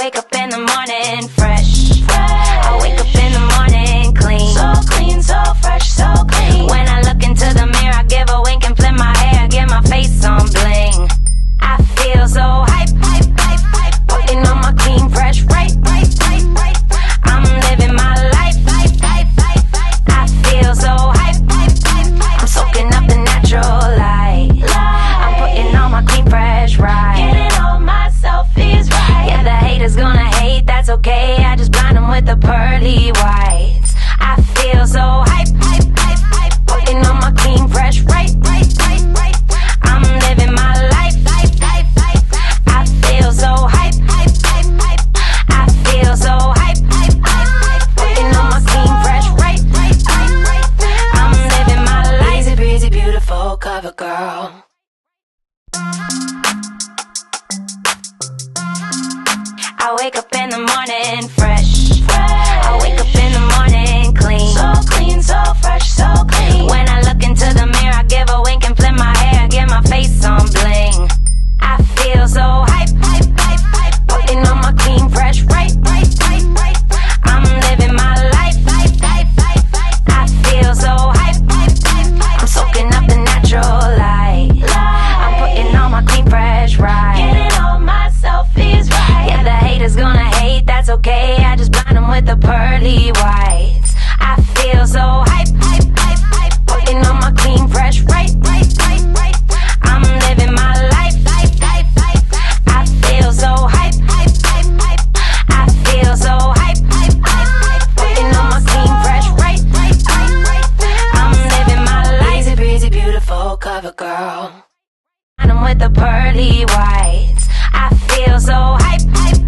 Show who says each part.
Speaker 1: wake up in the morning fresh. I wake up in the morning clean. So clean, so fresh, so clean. When I look into the mirror, I give a wink and flip my hair, get my face on bling. I feel so hype, hype, hype, hype. Putting on my clean, fresh, right, right, right, right. I'm living my life, life, life, life, life. I feel so hype, hype, hype, hype. I'm soaking up the natural light. I'm putting on my clean, fresh, right. Getting all my selfies right. Yeah, the haters gonna hate, that's okay. I just blind them with the pearly whites. I feel so hype, hype, hype, hype. Putting on my clean, fresh, right, right, right, right. I'm living my life, life, life, life. I feel so hype, hype, hype, hype. I feel so hype, hype, hype, hype. Putting on my clean, fresh, right, right, right, right. I'm living my life. Breezy, breezy, beautiful cover girl. I wake up in the morning fresh. I wake up in the morning clean. So clean, so fresh, so clean. When I look into the mirror, I give a wink and flip my hair, get my face on bling. I feel so hype, hype, hype, hype. Putting on my clean, fresh, right, right, right, right. I'm living my life, life, life, life, life. I feel so hype, hype, hype, hype. I'm soaking up the natural light. I'm putting on my clean, fresh, right. Getting all my selfies right. Yeah, the haters gonna hate, that's okay. I just blind them with the pearly whites. I feel so hype, hype, hype, hype. Putting on my clean, fresh, right, right, right, right. I'm living my life, life, life, life. I feel so hype, hype, hype, hype. I feel so hype, hype, hype, hype. Putting on my clean, fresh, right, right, right, right. I'm living my life. Breezy, breezy, beautiful cover girl. I'm with the pearly whites. I feel so hype, hype,